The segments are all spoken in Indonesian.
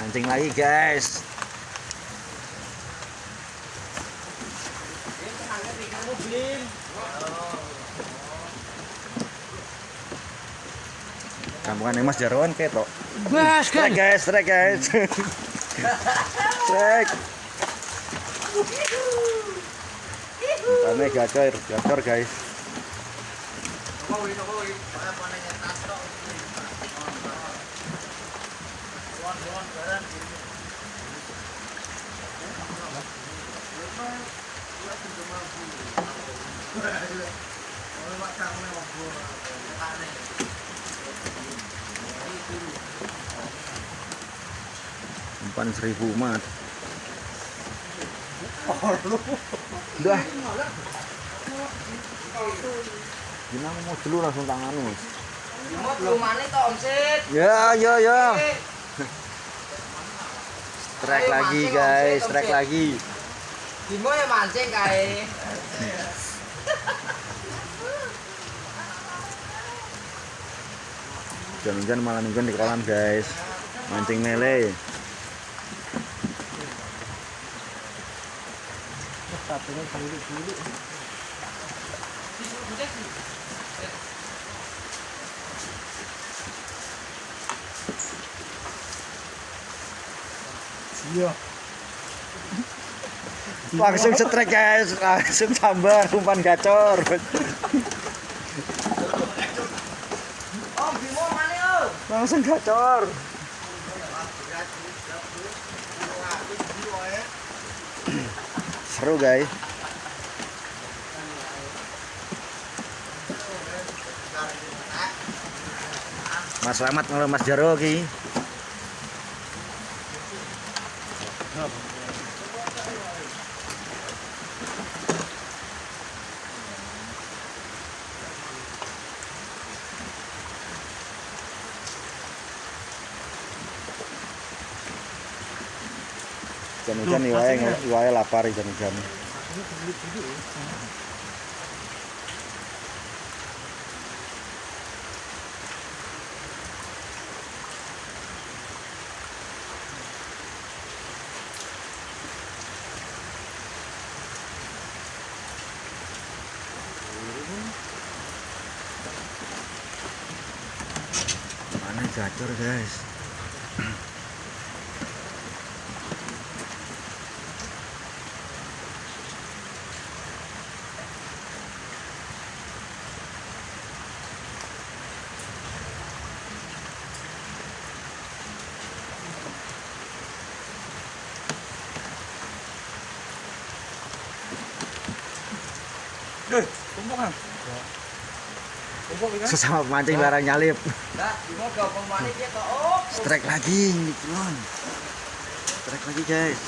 Mancing lagi guys. Kampungan Mas Jarwan ketok. Bas kan. Strike guys. Strike. Kami gacor guys. Umpan 1000 umat. Udah. Gimana mau dulu langsung tanganmu. Belum mana toh omset. Ya. Strike lagi guys, strike lagi. Dimo ya mancing kae. Hujan-hujan malah mingguan di kolam guys. Mancing mele. Satunya sambil dulu. Iya. Langsung strike guys, langsung sambar umpan gacor. Om Bimo mana om? Langsung gacor. Seru guys. Mas Slamet kalau Mas Jaro ki. Hujan-hujan iwae lapar hujan-hujan. Mana gacor guys. Tumpuk kan? Tumpuk kan? Sesama mancing barang nyalip. Dah, Bimo gampang mana dia toh om? Strike lagi, Cilon. Strike lagi guys.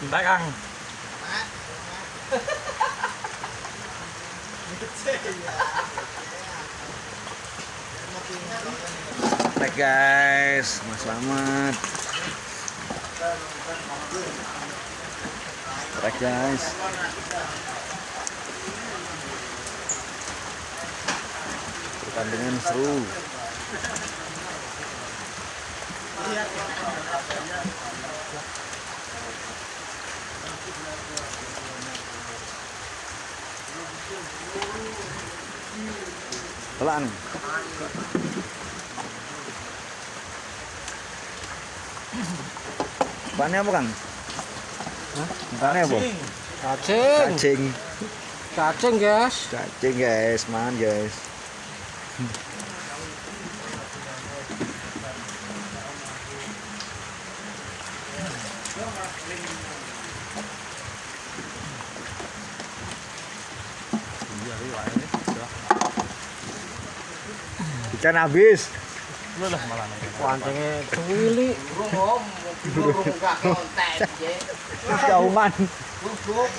Entah Kang. Strike guys, Mas Slamet. Strike guys. Pertandingan seru. Pelan. Bahannya apa, Kang? Bahannya apa? Cacing. Cacing guys. Cacing guys, man guys. Ikan habis. Lu lah malah. Pancingnya cuwili. Burung om, burung gak konten je. Jauman. Burung.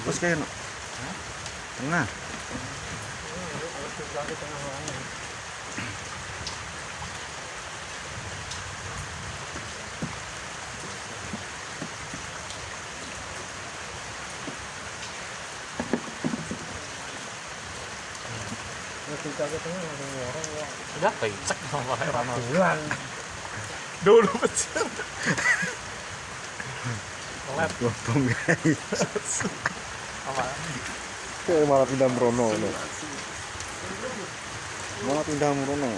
Bos kayak no. Tengah. lagi tengah lain. Ketika ke tengah langsung orang ya. Udah pecek sama Rano. Bulan. Dulu pecek. Let Gotong guys. apa? Kayak malah pindah merono loh. Malah pindah merono.